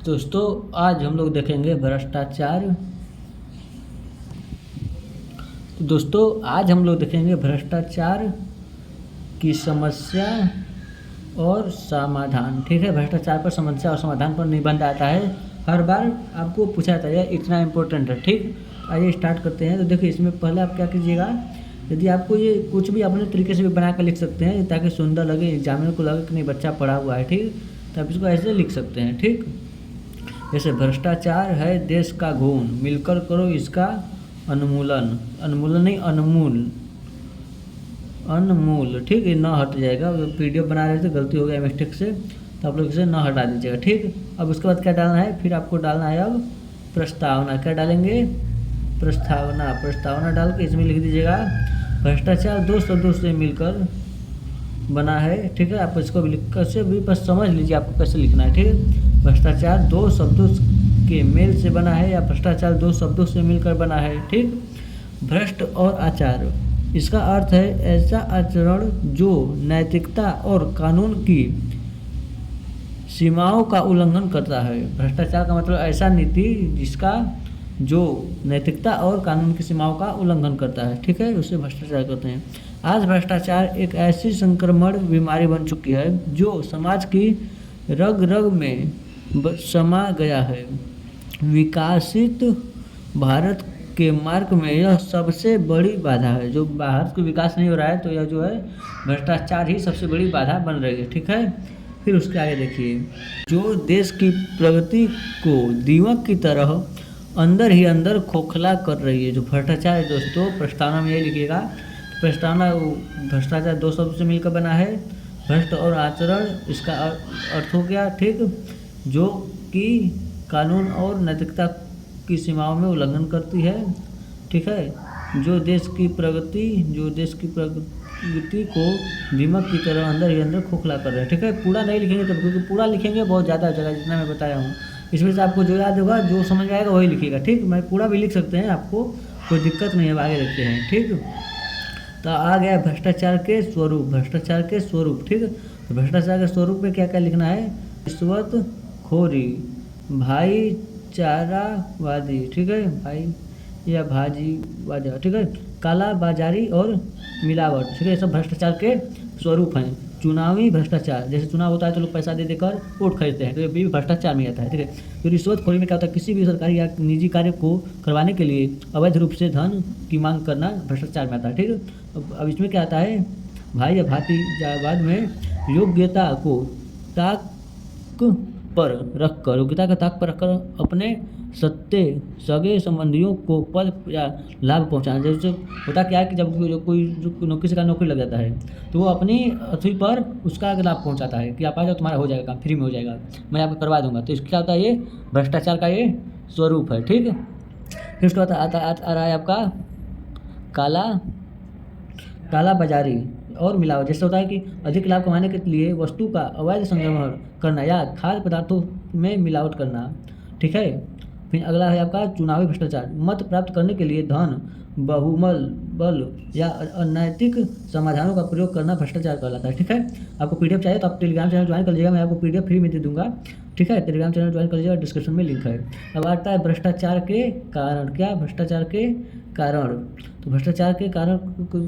दोस्तों आज हम लोग देखेंगे भ्रष्टाचार। तो दोस्तों आज हम लोग देखेंगे भ्रष्टाचार की समस्या और समाधान। ठीक है, भ्रष्टाचार पर समस्या और समाधान पर निबंध आता है, हर बार आपको पूछा जाता है, इतना इम्पोर्टेंट है। ठीक, आइए स्टार्ट करते हैं। तो देखिए इसमें पहले आप क्या कीजिएगा, यदि आपको ये कुछ भी अपने तरीके से भी बना कर लिख सकते हैं ताकि सुंदर लगे, एग्जामिनर को लगे कि नहीं बच्चा पढ़ा हुआ है। ठीक, तो आप इसको ऐसे लिख सकते हैं। ठीक, जैसे भ्रष्टाचार है देश का घून, मिलकर करो इसका उन्मूलन। उन्मूलन नहीं, अनमूल, अनमूल। ठीक, ये न हट जाएगा। पीडीएफ बना रहे थे, गलती हो गया मिस्टेक से, तो आप लोग इसे न हटा दीजिएगा। ठीक, अब उसके बाद क्या डालना है, फिर आपको डालना है अब प्रस्तावना। क्या डालेंगे, प्रस्तावना। प्रस्तावना डाल के इसमें लिख दीजिएगा भ्रष्टाचार दो शब्दों से मिलकर बना है। ठीक है, आप इसको भी लिख कर से भी बस समझ लीजिए आपको कैसे लिखना है। ठीक है, भ्रष्टाचार दो शब्दों के मेल से बना है या भ्रष्टाचार दो शब्दों से मिलकर बना है। ठीक, भ्रष्ट और आचार, इसका अर्थ है ऐसा आचरण जो नैतिकता और कानून की सीमाओं का उल्लंघन करता है। भ्रष्टाचार का मतलब ऐसा नीति जिसका जो नैतिकता और कानून की सीमाओं का उल्लंघन करता है। ठीक है, उसे भ्रष्टाचार कहते हैं। आज भ्रष्टाचार एक ऐसी संक्रमण बीमारी बन चुकी है जो समाज की रग रग में समा गया है। विकसित भारत के मार्ग में यह सबसे बड़ी बाधा है। जो भारत का विकास नहीं हो रहा है तो यह जो है भ्रष्टाचार ही सबसे बड़ी बाधा बन रही है। ठीक है, फिर उसके आगे देखिए, जो देश की प्रगति को दीमक की तरह अंदर ही अंदर खोखला कर रही है। जो भ्रष्टाचार है दोस्तों, प्रस्तावना में यही लिखिएगा, प्रस्तावना भ्रष्टाचार दो शब्द से मिलकर बना है। भ्रष्ट और आचरण, इसका अर्थ हो गया ठीक, जो कि कानून और नैतिकता की सीमाओं में उल्लंघन करती है। ठीक है, जो देश की प्रगति को दीमक की तरह अंदर ही अंदर खोखला कर रहे हैं। ठीक है, पूरा नहीं लिखेंगे तो, क्योंकि पूरा लिखेंगे बहुत ज़्यादा हो जाएगा जितना मैं बताया हूँ। इसमें से आपको जो याद होगा, जो समझ में आएगा वही लिखिएगा। ठीक, मैं पूरा भी लिख सकते हैं, आपको कोई दिक्कत नहीं है। आगे देखते हैं। ठीक, तो आ गया भ्रष्टाचार के स्वरूप। भ्रष्टाचार के स्वरूप, ठीक, तो भ्रष्टाचार के स्वरूप में क्या क्या लिखना है, रिश्वतखोरी, भाईचारावादी, ठीक है, भाई या भाजीवादी, ठीक है, काला बाजारी और मिलावट। ठीक है, ये सब भ्रष्टाचार के स्वरूप हैं। चुनावी भ्रष्टाचार, जैसे चुनाव होता है तो लोग पैसा दे देकर वोट खरीदते हैं, तो ये भी भ्रष्टाचार में आता है। ठीक है, तो रिश्वतखोरी में क्या होता है, किसी भी सरकारी या निजी कार्य को करवाने के लिए अवैध रूप से धन की मांग करना भ्रष्टाचार में आता है। ठीक है, अब इसमें क्या आता है, भाई या भातीजावाद में योग्यता को ताक पर रखकर, योग्यता का ताक पर रखकर अपने सगे संबंधियों को पद या लाभ पहुंचाना। जैसे होता क्या है कि जब कोई किसी का नौकरी लग जाता है तो वो अपनी अथी पर उसका लाभ पहुंचाता है कि आप आ जाओ, तुम्हारा हो जाएगा काम, फ्री में हो जाएगा, मैं आपको करवा दूंगा। तो इसका क्या होता है, ये भ्रष्टाचार का ये स्वरूप है। ठीक, फिर उसके बाद आ रहा है आपका काला बाजारी और मिलावट। जैसे होता है कि अधिक लाभ कमाने के लिए वस्तु का अवैध संग्रहण करना या खाद्य पदार्थों में मिलावट करना। ठीक है, फिर अगला है आपका चुनावी भ्रष्टाचार, मत प्राप्त करने के लिए धन, बहुमल बल या अनैतिक समाधानों का प्रयोग करना भ्रष्टाचार कहलाता है। ठीक है, आपको पीडीएफ चाहिए तो आप टेलीग्राम चैनल ज्वाइन कर लीजिएगा, मैं आपको पीडीएफ फ्री में दे दूंगा। ठीक है, टेलीग्राम चैनल ज्वाइन कर लीजिएगा, डिस्क्रिप्शन में लिंक है। अब आता है भ्रष्टाचार के कारण। क्या, भ्रष्टाचार के कारण, तो भ्रष्टाचार के कारण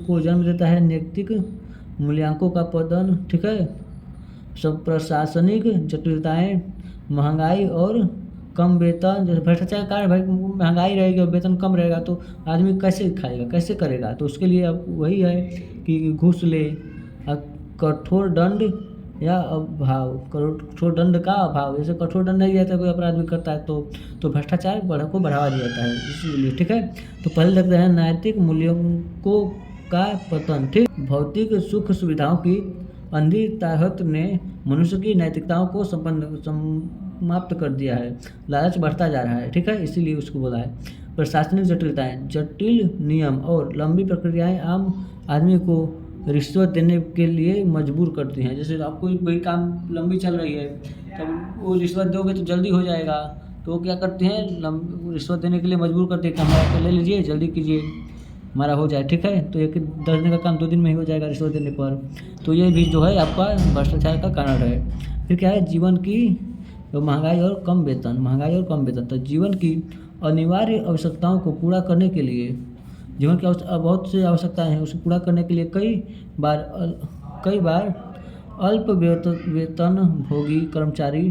को जन्म देता है नैतिक मूल्यांकों का पतन। ठीक है, सब प्रशासनिक जटिलताएं, महंगाई और कम वेतन। जैसे भ्रष्टाचार का कारण भाई महंगाई रहेगी और वेतन कम रहेगा तो आदमी कैसे खाएगा, कैसे करेगा। तो उसके लिए अब वही है कि घूस ले, कठोर दंड या अभाव, कठोर दंड का अभाव। जैसे कठोर दंड नहीं रहता, कोई अपराध भी करता है तो भ्रष्टाचार को बढ़ावा दिया जाता है इसीलिए। ठीक है, तो पहले लगते हैं नैतिक मूल्यों का पतन। ठीक, भौतिक सुख सुविधाओं की अंधी ताकत ने मनुष्य की नैतिकताओं को समाप्त कर दिया है, लालच बढ़ता जा रहा है। ठीक है, इसीलिए उसको बोला है। प्रशासनिक जटिलताएं, जटिल नियम और लंबी प्रक्रियाएं आम आदमी को रिश्वत देने के लिए मजबूर करती हैं। जैसे आपको कोई काम लंबी चल रही है, तब वो रिश्वत दोगे तो जल्दी हो जाएगा, तो वो क्या करते हैं, रिश्वत देने के लिए मजबूर करते हैं कि हमारा ले लीजिए, जल्दी कीजिए, हमारा हो जाए। ठीक है, तो एक 10 दिन का काम 2 दिन में ही हो जाएगा रिश्वत देने पर। तो ये भी जो है आपका भ्रष्टाचार का कारण है। फिर क्या है, जीवन की तो महंगाई और कम वेतन। तो जीवन की अनिवार्य आवश्यकताओं को पूरा करने के लिए, जीवन की बहुत सी आवश्यकताएं हैं, उसे पूरा करने के लिए कई बार अल्प वेतन भोगी कर्मचारी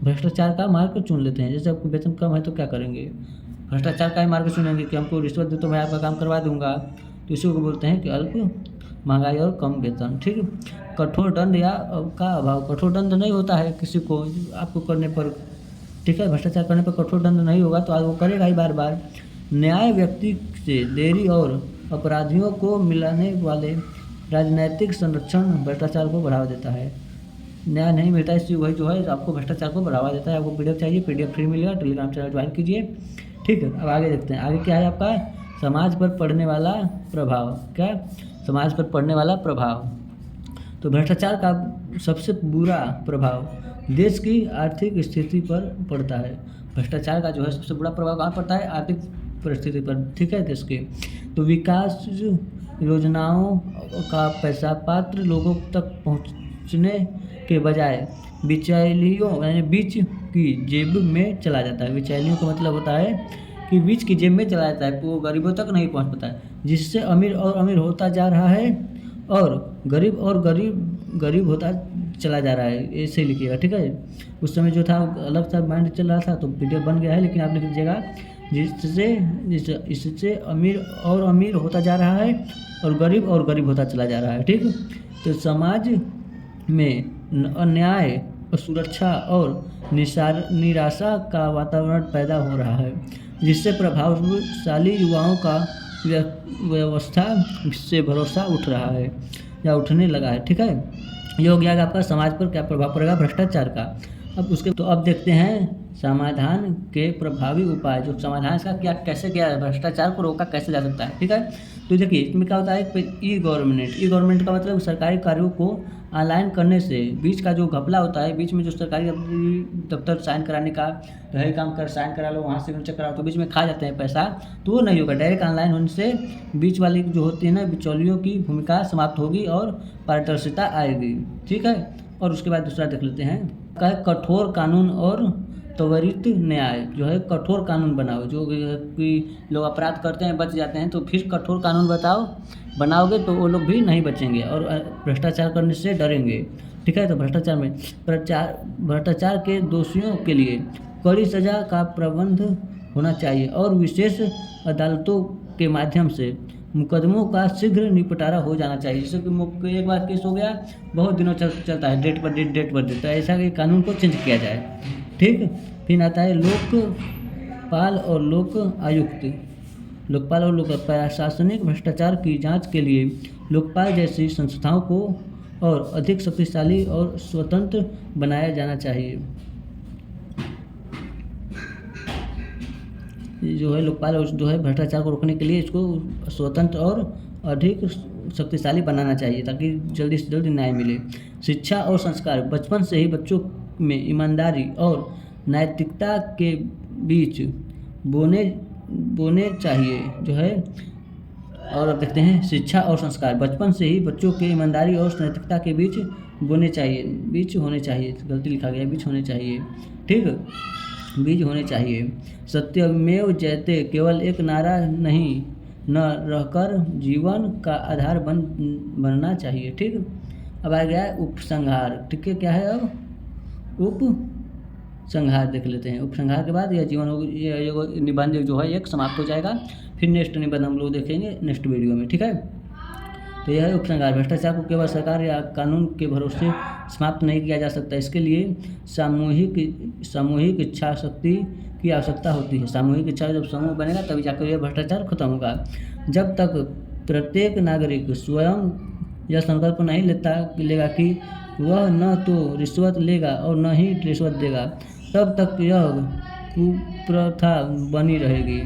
भ्रष्टाचार का मार्ग चुन लेते हैं। जैसे आपको वेतन कम है तो क्या करेंगे, भ्रष्टाचार का ही मार्ग चुनेंगे कि हमको रिश्वत दे तो मैं आपका काम करवा दूंगा। तो इसी को बोलते हैं कि अल्प महंगाई और कम वेतन। ठीक, कठोर दंड या का अभाव। कठोर दंड नहीं होता है किसी को आपको करने पर, ठीक है, भ्रष्टाचार करने पर कठोर दंड नहीं होगा तो वो करेगा ही बार बार। न्याय व्यक्ति से देरी और अपराधियों को मिलाने वाले राजनैतिक संरक्षण भ्रष्टाचार को बढ़ावा देता है। न्याय नहीं मिलता है, वही जो है आपको भ्रष्टाचार को बढ़ावा देता है। आपको पीडीएफ चाहिए, पीडीएफ फ्री मिलेगा, टेलीग्राम चैनल ज्वाइन कीजिए। ठीक है, अब आगे देखते हैं। आगे क्या है आपका, समाज पर पड़ने वाला प्रभाव। क्या, समाज पर पड़ने वाला प्रभाव। तो भ्रष्टाचार का सबसे बुरा प्रभाव देश की आर्थिक स्थिति पर पड़ता है। भ्रष्टाचार का जो है सबसे बुरा प्रभाव कहाँ पड़ता है, आर्थिक परिस्थिति पर, ठीक है, देश के। तो विकास योजनाओं का पैसा पात्र लोगों तक पहुँचने के बजाय बिचौलियों यानी बीच की जेब में चला जाता है। बिचौलियों का मतलब होता है कि बीच की जेब में चला जाता है, वो गरीबों तक नहीं पहुंच पाता है, जिससे अमीर और अमीर होता जा रहा है और गरीब होता चला जा रहा है। ऐसे लिखिएगा, ठीक है। उस समय जो था अलग सा माइंड चल रहा था तो पीडीएफ बन गया है, लेकिन आप लिख दीजिएगा इससे अमीर होता जा रहा है और गरीब होता चला जा रहा है। ठीक, तो समाज में अन्याय, असुरक्षा और निराशा का वातावरण पैदा हो रहा है, जिससे प्रभावशाली युवाओं का व्यवस्था से भरोसा उठ रहा है या उठने लगा है। ठीक है, ये हो गया आपका समाज पर क्या प्रभाव पड़ेगा, भ्रष्टाचार का। अब देखते हैं समाधान के प्रभावी उपाय। जो समाधान इसका कैसे किया है, भ्रष्टाचार को रोका कैसे जा सकता है। ठीक है, तो देखिए इसमें क्या होता है, ई गवर्नमेंट का मतलब सरकारी कार्यों को ऑनलाइन करने से बीच का जो घपला होता है, बीच में जो सरकारी दफ्तर साइन कराने का तो है काम कर साइन करा लो, वहाँ से चेक कराओ, तो बीच में खा जाते हैं पैसा, तो वो नहीं होगा। डायरेक्ट ऑनलाइन होने से बीच वाली जो होती है ना, बिचौलियों की भूमिका समाप्त होगी और पारदर्शिता आएगी। ठीक है, और उसके बाद दूसरा देख लेते हैं, कठोर कानून और त्वरित न्याय। जो है कठोर कानून बनाओ, जो कि लोग अपराध करते हैं बच जाते हैं, तो फिर कठोर कानून बनाओगे तो वो लोग भी नहीं बचेंगे और भ्रष्टाचार करने से डरेंगे। ठीक है, तो भ्रष्टाचार के दोषियों के लिए कड़ी सजा का प्रबंध होना चाहिए और विशेष अदालतों के माध्यम से मुकदमों का शीघ्र निपटारा हो जाना चाहिए। जैसे कि एक बार केस हो गया, बहुत दिनों चलता है, डेट पर डेट, तो ऐसा कि कानून को चेंज किया जाए। ठीक, फिर आता है लोकपाल और लोक आयुक्त। प्रशासनिक भ्रष्टाचार की जांच के लिए लोकपाल जैसी संस्थाओं को और अधिक शक्तिशाली और स्वतंत्र बनाया जाना चाहिए। जो है लोकपाल जो है भ्रष्टाचार को रोकने के लिए इसको स्वतंत्र और अधिक शक्तिशाली बनाना चाहिए ताकि जल्दी से जल्दी न्याय मिले। शिक्षा और संस्कार, बचपन से ही बच्चों में ईमानदारी और नैतिकता के बीच बोने चाहिए। जो है, और अब देखते हैं शिक्षा और संस्कार, बचपन से ही बच्चों के ईमानदारी और नैतिकता के बीच होने चाहिए, गलती लिखा गया, बीच होने चाहिए। ठीक, बीज होने चाहिए। सत्यमेव जयते केवल एक नारा नहीं न रहकर जीवन का आधार बनना चाहिए। ठीक, अब आ गया उपसंहार। ठीक है, क्या है अब उपसंहार देख लेते हैं। उपसंहार के बाद यह जीवन ये निबंध जो है एक समाप्त हो जाएगा। फिर नेक्स्ट निबंध हम लोग देखेंगे नेक्स्ट वीडियो में। ठीक है, तो यह है उपसंहार। भ्रष्टाचार को केवल सरकार या कानून के भरोसे समाप्त नहीं किया जा सकता, इसके लिए सामूहिक इच्छा शक्ति की आवश्यकता होती है। सामूहिक इच्छा जब समूह बनेगा तभी जाकर यह भ्रष्टाचार खत्म होगा। जब तक प्रत्येक नागरिक स्वयं यह संकल्प नहीं लेगा कि वह न तो रिश्वत लेगा और न ही रिश्वत देगा, तब तक यह कुप्रथा बनी रहेगी।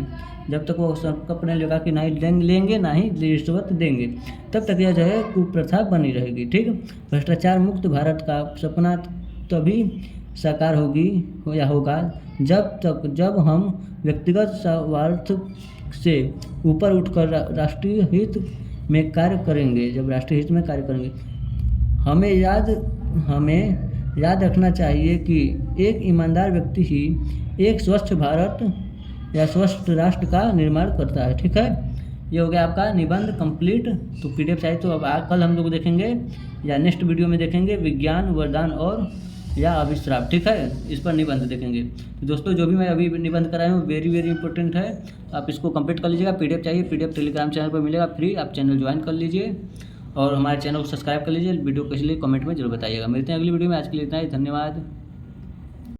जब तक वो संकल्प नहीं लेगा कि नहीं लेंगे ना ही रिश्वत देंगे, तब तक यह जो है कुप्रथा बनी रहेगी। ठीक, भ्रष्टाचार मुक्त भारत का सपना तभी साकार होगा जब हम व्यक्तिगत स्वार्थ से ऊपर उठकर राष्ट्रीय हित में कार्य करेंगे। जब राष्ट्रीय हित में कार्य करेंगे, हमें याद रखना चाहिए कि एक ईमानदार व्यक्ति ही एक स्वच्छ भारत या स्वस्थ राष्ट्र का निर्माण करता है। ठीक है, ये हो गया आपका निबंध कंप्लीट। तो PDF चाहिए तो अब कल हम लोग देखेंगे या नेक्स्ट वीडियो में देखेंगे विज्ञान वरदान और या अभिश्राप। ठीक है, इस पर निबंध देखेंगे। तो दोस्तों जो भी मैं अभी निबंध कराया हूँ वेरी इंपॉर्टेंट है, आप इसको कंप्लीट कर लीजिएगा। PDF चाहिए, PDF टेलीग्राम चैनल पर मिलेगा फ्री, आप चैनल ज्वाइन कर लीजिए और हमारे चैनल को सब्सक्राइब कर लीजिए। वीडियो कैसी लगी कमेंट में जरूर बताइएगा। मिलते हैं अगली वीडियो में, आज के लिए इतना ही, धन्यवाद।